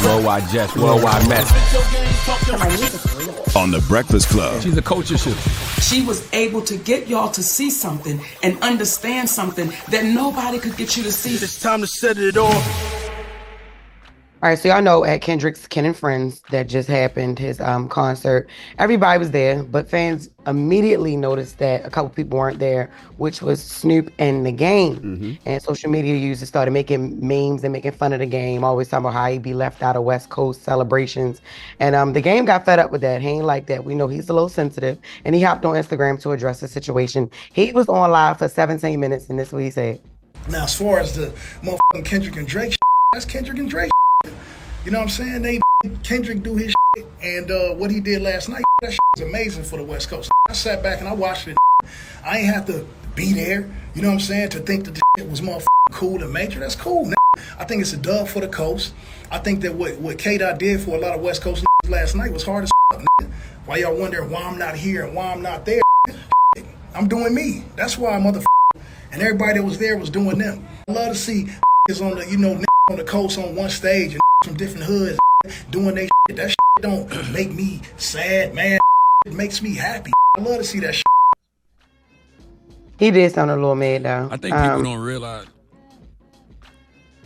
Worldwide Jess, worldwide Mess. On The Breakfast Club. She's a culture shift. She was able to get y'all to see something and understand something that nobody could get you to see. It's time to set it off. All right, so y'all know at Kendrick's Ken and Friends that just happened, his concert, everybody was there, but fans immediately noticed that a couple people weren't there, which was Snoop and The Game. Mm-hmm. And social media users started making memes and making fun of The Game, always talking about how he'd be left out of West Coast celebrations. And The Game got fed up with that. He ain't like that. We know he's a little sensitive, and he hopped on Instagram to address the situation. He was on live for 17 minutes, and this is what he said. Now, as far as the motherfucking Kendrick and Drake that's Kendrick and Drake. You know what I'm saying? They Kendrick do his shit, and what he did last night, that shit was amazing for the West Coast. I sat back and I watched it. I ain't have to be there, you know what I'm saying, to think that the shit was motherfucking cool and major. That's cool, man. I think it's a dub for the coast. I think that what KDot did for a lot of West Coast last night was hard as fuck. Why y'all wondering why I'm not here and why I'm not there? I'm doing me. That's why motherfucker. And everybody that was there was doing them. I love to see is on the, on the coast on one stage and from different hoods doing their shit. That shit don't make me sad, man. It makes me happy. I love to see that shit. He did sound a little mad though. I think people don't realize.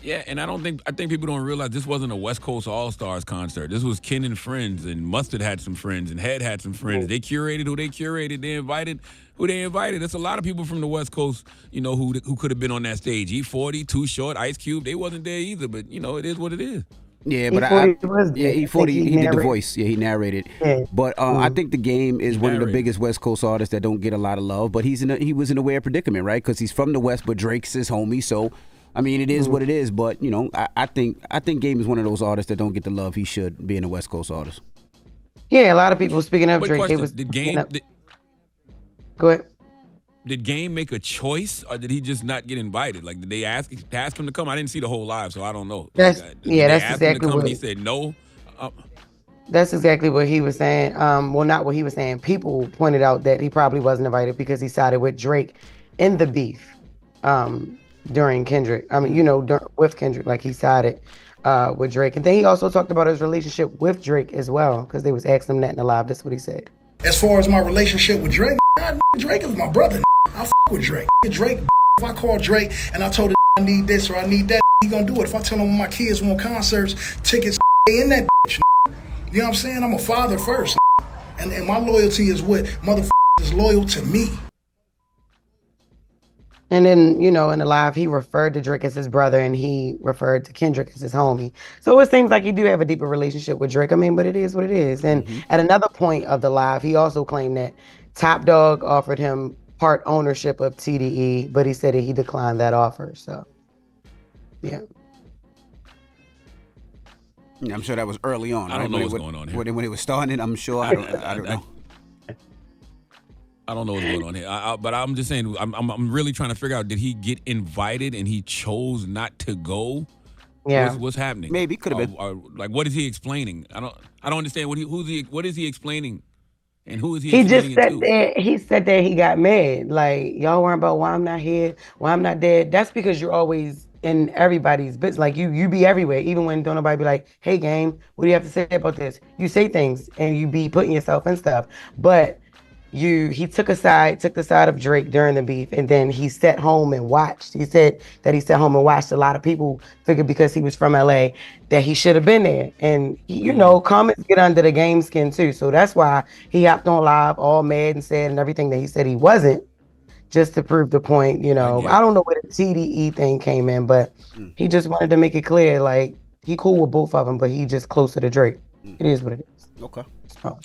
Yeah, and I think people don't realize this wasn't a West Coast All-Stars concert. This was Ken and Friends, and Mustard had some friends, and Head had some friends. They curated who they curated. They invited who they invited. There's a lot of people from the West Coast, who could have been on that stage. E40, Too Short, Ice Cube, they wasn't there either, but, it is what it is. Yeah, but E40, he did the voice. Yeah, he narrated. Yeah. But I think The Game is one of the biggest West Coast artists that don't get a lot of love, but he was in a weird predicament, right? Because he's from the West, but Drake's his homie, so... I mean, it is what it is, but I think Game is one of those artists that don't get the love he should, being a West Coast artist. Yeah, a lot of people speaking of Drake. Go ahead. Did Game make a choice, or did he just not get invited? Like, did they ask him to come? I didn't see the whole live, so I don't know. That's exactly what he said. No. That's exactly what he was saying. Well, not what he was saying. People pointed out that he probably wasn't invited because he sided with Drake in the beef. During Kendrick, with Kendrick, like he sided with Drake. And then he also talked about his relationship with Drake as well, because they was asking him that in the live. That's what he said. As far as my relationship with Drake, Drake is my brother. I f with Drake. Drake, if I call Drake and I told him I need this or I need that, he gonna do it. If I tell him my kids want concerts, tickets, they in that bitch. You know what I'm saying? I'm a father first. And my loyalty is what motherfuckers is loyal to me. And then, in the live, he referred to Drake as his brother and he referred to Kendrick as his homie. So it seems like he do have a deeper relationship with Drake. I mean, but it is what it is. And at another point of the live, he also claimed that Top Dog offered him part ownership of TDE, but he said that he declined that offer. So, yeah. Yeah, I'm sure that was early on. I don't know what's going on here. When it was starting, I'm sure. I don't know. I don't know what's going on here, but I'm just saying, I'm really trying to figure out, did he get invited and he chose not to go? Yeah. What's happening? Maybe, could have been. Like, what is he explaining? I don't understand what is he explaining, and who is he? He explaining just said to? that he said that he got mad. Like, y'all worrying about why I'm not here, why I'm not there. That's because you're always in everybody's business. Like you be everywhere, even when don't nobody be like, hey, Game, what do you have to say about this? You say things and you be putting yourself in stuff, but. He took the side of Drake during the beef, and then he sat home and watched. He said that he sat home and watched. A lot of people figured because he was from LA that he should have been there. And comments get under the Game skin too. So that's why he hopped on live all mad and said and everything that he said he wasn't, just to prove the point. I don't know where the TDE thing came in, but he just wanted to make it clear, like, he cool with both of them, but he just closer to Drake. It is what it is. Okay. Oh.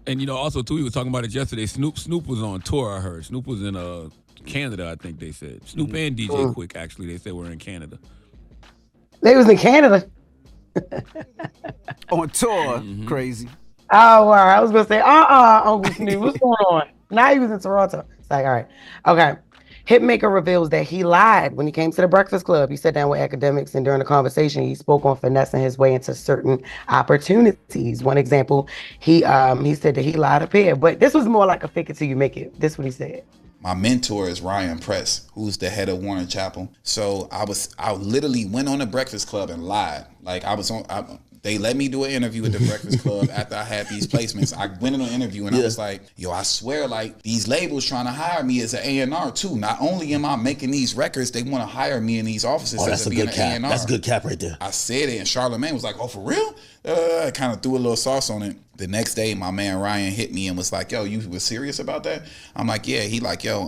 And also too, we were talking about it yesterday. Snoop was on tour. I heard Snoop was in Canada. I think they said Snoop and DJ Quick. Actually, they said we're in Canada. They was in Canada on tour. Crazy. Oh wow! I was gonna say, Uncle Snoop, what's going on? Now he was in Toronto. It's like, all right, okay. Hitmaka reveals that he lied when he came to the Breakfast Club. He sat down with academics, and during the conversation, he spoke on finessing his way into certain opportunities. One example, he said that he lied up here, but this was more like a fake it till you make it. This is what he said. my mentor is Ryan Press, who's the head of Warner Chapel. So I literally went on the Breakfast Club and lied. Like they let me do an interview with the Breakfast Club after I had these placements. I went in an interview and I was like, yo, I swear, like, these labels trying to hire me as an A&R too. Not only am I making these records, they want to hire me in these offices as being an A&R. That's a good cap right there. I said it, and Charlamagne was like, oh, for real? Kind of threw a little sauce on it. The next day, my man Ryan hit me and was like, yo, you was serious about that? I'm like, yeah. He like, yo,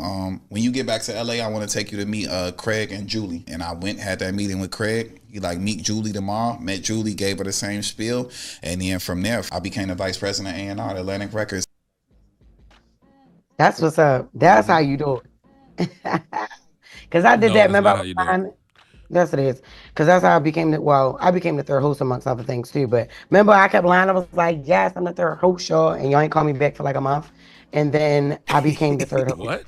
when you get back to LA, I want to take you to meet Craig and Julie. And I went, had that meeting with Craig. He like, meet Julie tomorrow. Met Julie, gave her the same spiel. And then from there, I became the vice president of A&R at Atlantic Records. That's what's up. That's how you do it. Because I did that. Remember, yes, it is. Because that's how I became the third host amongst other things too. But remember, I kept lying. I was like, yes, I'm the third host, y'all. And y'all ain't call me back for like a month. And then I became the third host. What?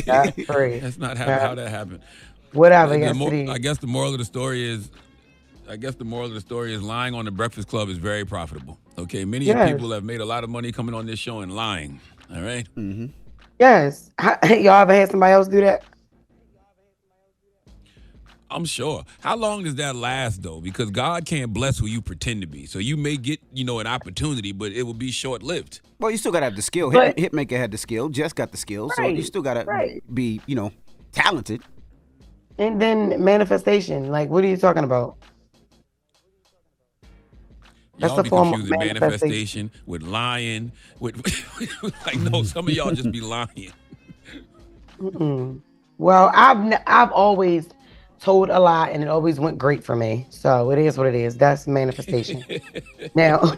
That's crazy. That's not how that happened. Whatever. I guess the moral of the story is, lying on the Breakfast Club is very profitable. Okay, many people have made a lot of money coming on this show and lying. All right. Mm-hmm. Yes. Y'all ever had somebody else do that? I'm sure. How long does that last, though? Because God can't bless who you pretend to be. So you may get, an opportunity, but it will be short-lived. Well, you still got to have the skill. Hitmaker had the skill. Jess got the skill. Right, so you still got to be, talented. And then manifestation. Like, what are you talking about? Y'all be confusing manifestation with lying. Like, no, some of y'all just be lying. Well, I've always told a lie and it always went great for me. So it is what it is. That's manifestation. Now,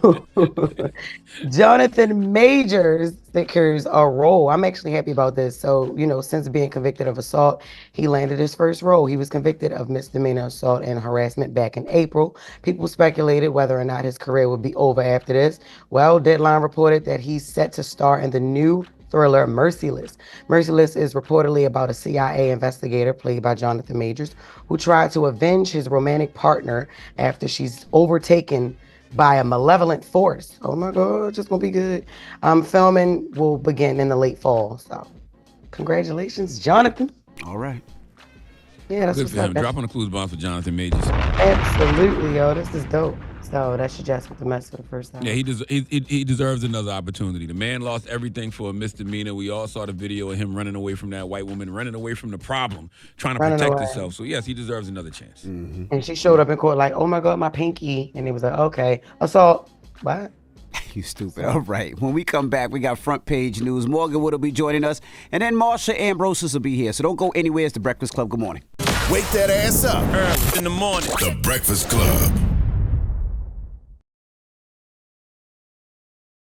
Jonathan Majors secures a role. I'm actually happy about this. So, since being convicted of assault, he landed his first role. He was convicted of misdemeanor assault and harassment back in April. People speculated whether or not his career would be over after this. Well, Deadline reported that he's set to star in the new thriller Merciless. Merciless is reportedly about a CIA investigator played by Jonathan Majors who tried to avenge his romantic partner after she's overtaken by a malevolent force. Oh my God, just gonna be good. Filming will begin in the late fall. So congratulations, Jonathan. All right. Yeah, that's good for him. Dropping a clues bomb for Jonathan Majors. Absolutely, yo. This is dope. So that's your Jess With The Mess for the first time. Yeah, he deserves another opportunity. The man lost everything for a misdemeanor. We all saw the video of him running away from that white woman, running away from the problem, trying to protect herself. So yes, he deserves another chance. Mm-hmm. And she showed up in court like, oh my God, my pinky. And he was like, okay, assault. What? You stupid. All right. When we come back, we got front page news. Morgan Wood will be joining us. And then Marsha Ambrosius will be here. So don't go anywhere. It's The Breakfast Club. Good morning. Wake that ass up. Early in the morning. The Breakfast Club.